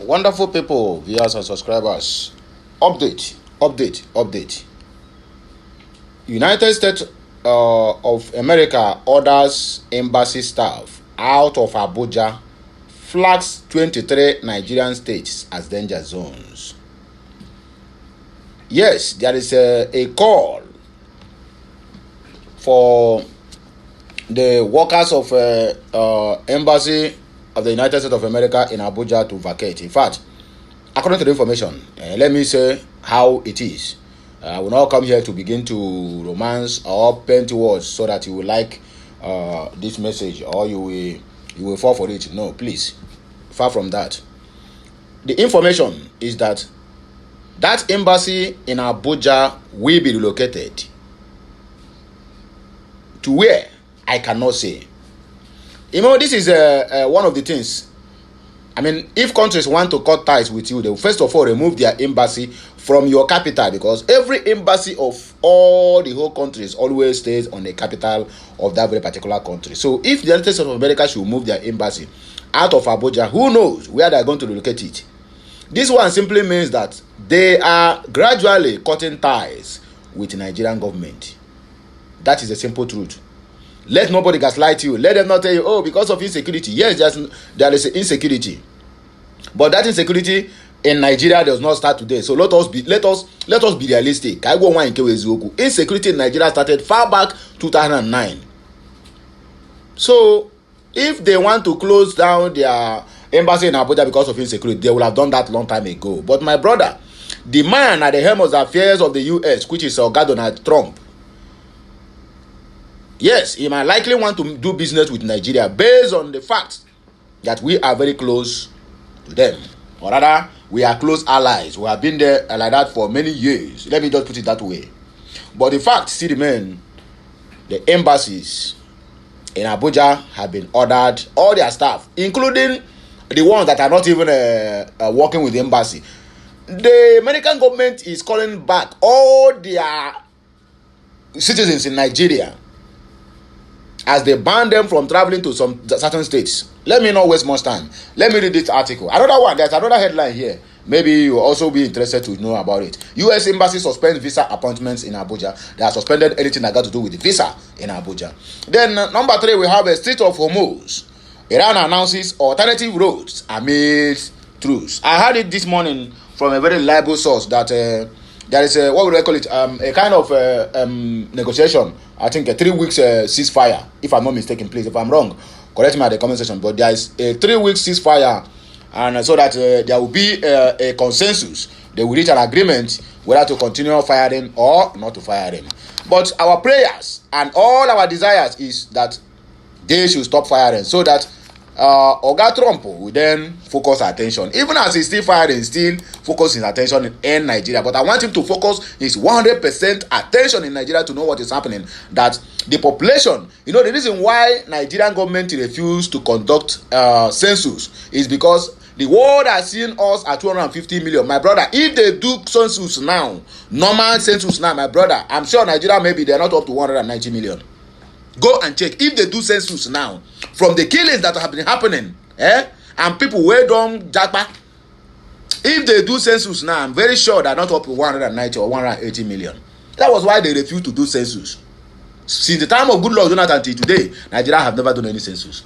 Wonderful people, viewers and subscribers. Update. United States of America orders embassy staff out of Abuja, flags 23 Nigerian states as danger zones. Yes, there is a call for the workers of Embassy of the United States of America in Abuja to vacate. In fact, according to the information, let me say how it is. I will not come here to begin to romance or paint words so that you will like this message or you will fall for it. No, please, far from that. The information is that embassy in Abuja will be relocated to where I cannot say. You know, this is one of the things. I mean, if countries want to cut ties with you, they will first of all remove their embassy from your capital, because every embassy of all the whole countries always stays on the capital of that very particular country. So if the United States of America should move their embassy out of Abuja, who knows where they are going to relocate it? This one simply means that they are gradually cutting ties with the Nigerian government. That is the simple truth. Let nobody gaslight you. Let them not tell you, oh, because of insecurity. Yes, there is insecurity, but that insecurity in Nigeria does not start today. So let us be realistic. Insecurity in Nigeria started far back 2009. So if they want to close down their embassy in Abuja because of insecurity, they will have done that long time ago. But my brother, the man at the helm of the affairs of the US, which is Donald Trump, yes, he might likely want to do business with Nigeria based on the fact that we are very close to them. Or rather, we are close allies. We have been there like that for many years. Let me just put it that way. But the fact still remains, the embassies in Abuja have been ordered, all their staff, including the ones that are not even working with the embassy. The American government is calling back all their citizens in Nigeria as they ban them from traveling to some certain states. Let me not waste much time. Let me read this article. There's another headline here. Maybe you will also be interested to know about it. U.S. Embassy suspends visa appointments in Abuja. They have suspended anything that got to do with the visa in Abuja. Then number 3, we have a Strait of Hormuz. Iran announces alternative roads amid truce. I heard it this morning from a very reliable source that there is a, what would I call it, a kind of negotiation. I think a 3 weeks ceasefire, if I'm not mistaken. Please, if I'm wrong, correct me at the comment section. But there is a 3 week ceasefire, and so that there will be a consensus. They will reach an agreement whether to continue firing or not to fire them. But our prayers and all our desires is that they should stop firing, so that Oga Trump will then focus attention. Even as he's still firing, still focus his attention in Nigeria. But I want him to focus his 100% attention in Nigeria to know what is happening. That the population, the reason why Nigerian government refused to conduct census is because the world has seen us at 250 million. My brother, if they do census now, normal census now, my brother, I'm sure Nigeria maybe they're not up to 190 million. Go and check. If they do census now, from the killings that have been happening, and people way down Japa, if they do census now, I'm very sure they're not up to 190 or 180 million. That was why they refused to do census. Since the time of Goodluck Jonathan till today, Nigeria have never done any census.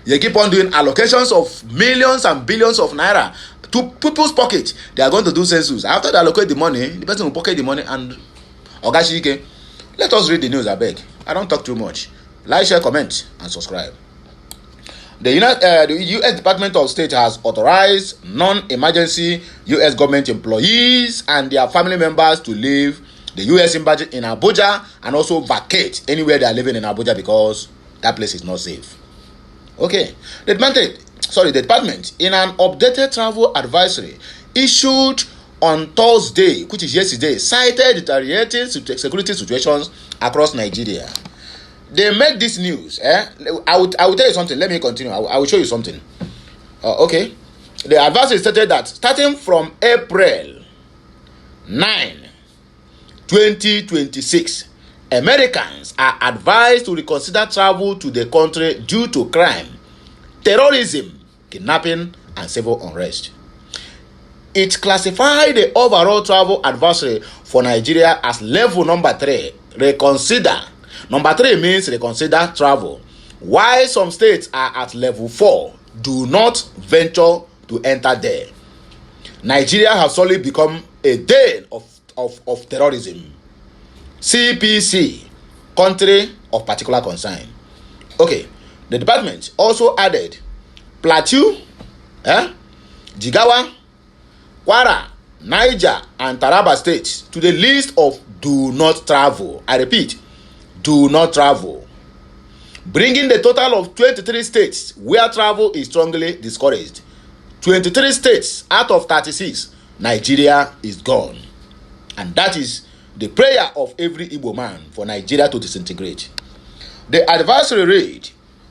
They keep on doing allocations of millions and billions of naira to people's pocket. They are going to do census. After they allocate the money, the person will pocket the money and Ogashike. Let us read the news, I beg. I don't talk too much. Like, share, comment, and subscribe. The U.S. Department of State has authorized non-emergency U.S. government employees and their family members to leave the U.S. Embassy in Abuja and also vacate anywhere they are living in Abuja because that place is not safe. Okay. The department, in an updated travel advisory issued on Thursday, which is yesterday, cited deteriorating security situations across Nigeria. They make this news. I will tell you something. Let me continue. I will show you something. Okay. The advisory stated that starting from April 9, 2026, Americans are advised to reconsider travel to the country due to crime, terrorism, kidnapping, and civil unrest. It classified the overall travel advisory for Nigeria as level number 3, reconsider. Number 3 means reconsider travel, while some states are at level 4, do not venture to enter there. Nigeria has solely become a den of terrorism. CPC, country of particular concern. Okay, the department also added Plateau, Jigawa, Kwara, Niger, and Taraba states to the list of do not travel. I repeat, do not travel. Bringing the total of 23 states where travel is strongly discouraged. 23 states out of 36, Nigeria is gone. And that is the prayer of every Igbo man for Nigeria to disintegrate. The advisory read,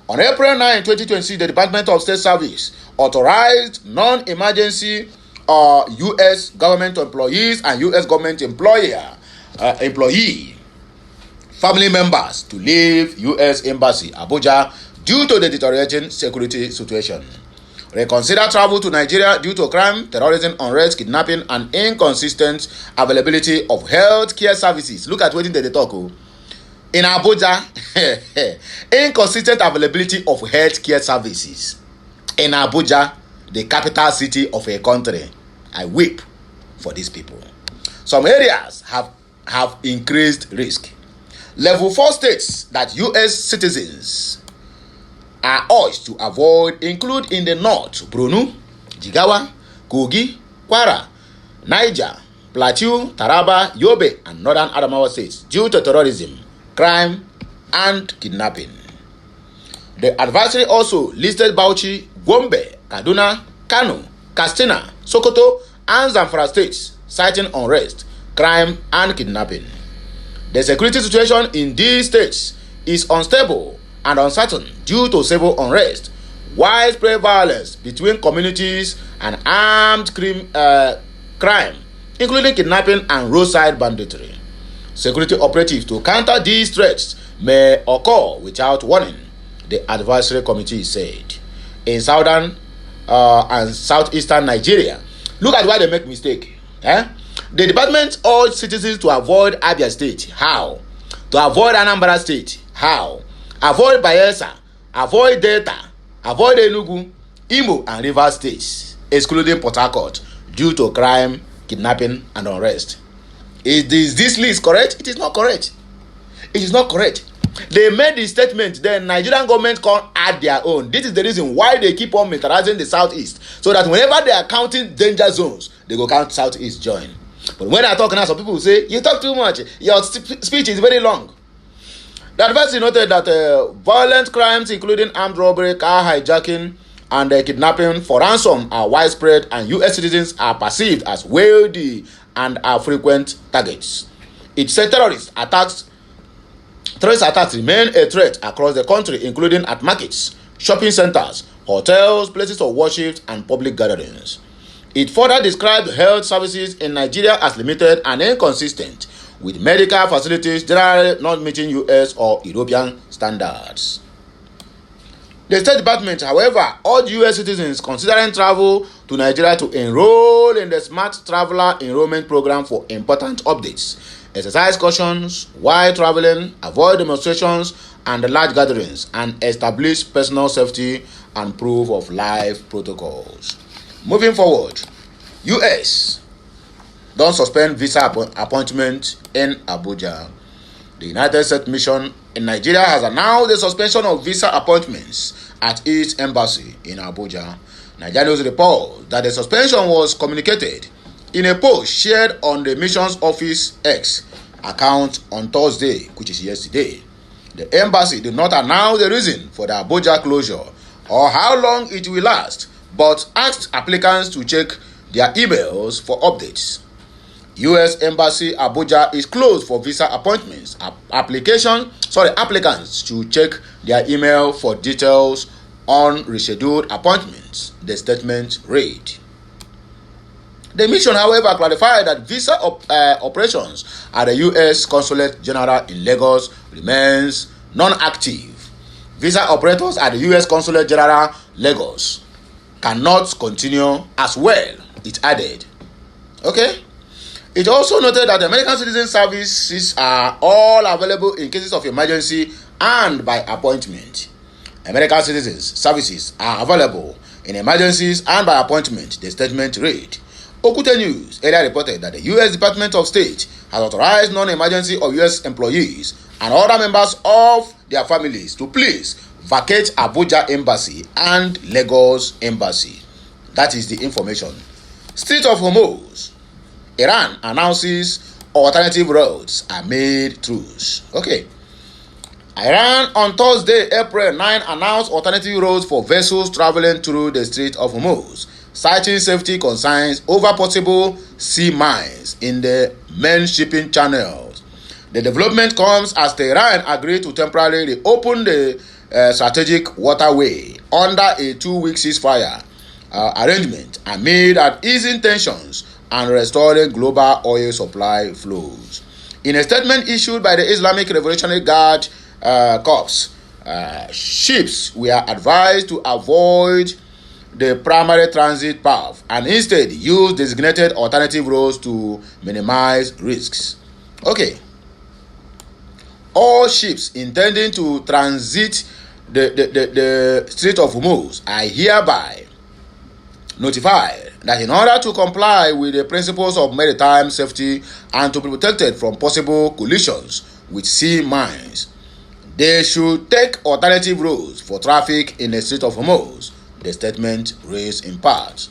on April 9, 2020, the Department of State Service authorized non-emergency U.S. government employees and U.S. government employee family members to leave U.S. Embassy, Abuja, due to the deteriorating security situation. Reconsider travel to Nigeria due to crime, terrorism, unrest, kidnapping, and inconsistent availability of health care services. Look at what they talk. In Abuja, inconsistent availability of health care services. In Abuja, the capital city of a country. I weep for these people. Some areas have increased risk. Level 4 states that U.S. citizens are urged to avoid include in the north Borno, Jigawa, Kogi, Kwara, Niger, Plateau, Taraba, Yobe, and northern Adamawa states due to terrorism, crime, and kidnapping. The advisory also listed Bauchi, Gombe, Kaduna, Kano, Katsina, Sokoto, and Zamfara states, citing unrest, crime, and kidnapping. The security situation in these states is unstable and uncertain due to civil unrest, widespread violence between communities, and armed crime, including kidnapping and roadside banditry. Security operatives to counter these threats may occur without warning, the advisory committee said. In southern and southeastern Nigeria, look at why they make mistake. The department urged citizens to avoid Abia State. How? To avoid Anambra State. How? Avoid Bayelsa, avoid Delta, avoid Enugu, Imo, and Rivers states, excluding Port Harcourt, due to crime, kidnapping, and unrest. Is this list correct? It is not correct. It is not correct. They made the statement, then Nigerian government can't add their own. This is the reason why they keep on militarizing the southeast, so that whenever they are counting danger zones, they go count southeast join. But when I talk now, some people will say, you talk too much, your speech is very long. The advisory noted that violent crimes, including armed robbery, car hijacking, and kidnapping for ransom are widespread, and U.S. citizens are perceived as wealthy and are frequent targets. It said terrorist attacks remain a threat across the country, including at markets, shopping centers, hotels, places of worship, and public gatherings. It further described health services in Nigeria as limited and inconsistent, with medical facilities generally not meeting U.S. or European standards. The State Department, however, urged U.S. citizens considering travel to Nigeria to enroll in the Smart Traveler Enrollment Program for important updates, exercise cautions while traveling, avoid demonstrations and large gatherings, and establish personal safety and proof of life protocols. Moving forward, U.S. don't suspend visa appointment in Abuja. The United States Mission in Nigeria has announced the suspension of visa appointments at its embassy in Abuja. Nigeria News reports that the suspension was communicated in a post shared on the mission's office X account on Thursday, which is yesterday. The embassy did not announce the reason for the Abuja closure or how long it will last, but asked applicants to check their emails for updates. U.S. Embassy Abuja is closed for visa appointments. Applicants should check their email for details on rescheduled appointments, the statement read. The mission, however, clarified that visa operations at the U.S. Consulate General in Lagos remains non-active. Visa operators at the U.S. Consulate General Lagos cannot continue as well, it added. Okay. It also noted that the American citizen services are all available in cases of emergency and by appointment. American citizens services are available in emergencies and by appointment, the statement read. Okute News earlier reported that the U.S. Department of State has authorized non-emergency or U.S. employees and other members of their families to please vacate Abuja Embassy and Lagos Embassy. That is the information. Strait of Hormuz. Iran announces alternative roads amid truce. Okay. Iran on Thursday, April 9, announced alternative roads for vessels traveling through the Strait of Hormuz, citing safety concerns over possible sea mines in the main shipping channels. The development comes as Tehran agreed to temporarily open the strategic waterway under a 2-week ceasefire arrangement amid easing tensions and restoring global oil supply flows. In a statement issued by the Islamic Revolutionary Guard Corps, ships were advised to avoid the primary transit path and instead use designated alternative roads to minimize risks. Okay. All ships intending to transit the Strait of Hormuz are hereby notified that in order to comply with the principles of maritime safety and to be protected from possible collisions with sea mines, they should take alternative routes for traffic in the Strait of Hormuz, the statement raised in part.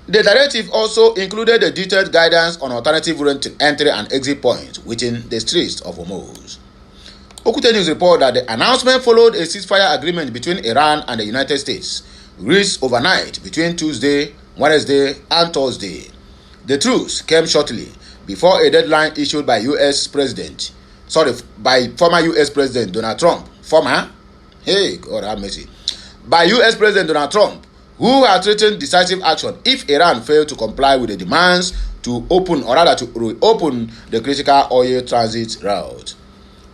The directive also included a detailed guidance on alternative entry and exit points within the Strait of Hormuz. Okute News report that the announcement followed a ceasefire agreement between Iran and the United States, reached overnight between Tuesday, Wednesday, and Thursday. The truce came shortly before a deadline issued by former U.S. President Donald Trump. By U.S. President Donald Trump, who had threatened decisive action if Iran failed to comply with the demands to open or rather to reopen the critical oil transit route.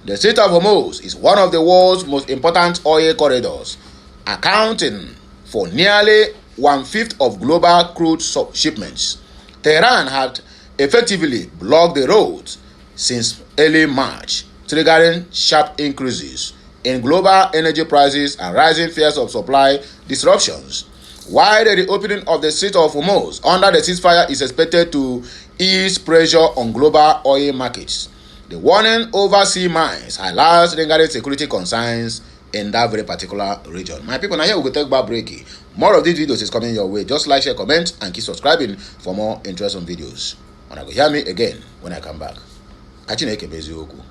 The Strait of Hormuz is one of the world's most important oil corridors, accounting for nearly 1/5 of global crude shipments. Tehran had effectively blocked the roads since early March, triggering sharp increases in global energy prices and rising fears of supply disruptions. While the reopening of the Strait of Hormuz under the ceasefire is expected to ease pressure on global oil markets, the warning over sea mines highlights lingering security concerns in that very particular region. My people, now here we go take back break. More of these videos is coming your way. Just like, share, comment, and keep subscribing for more interesting videos. And I go hear me again when I come back. Catch you next time.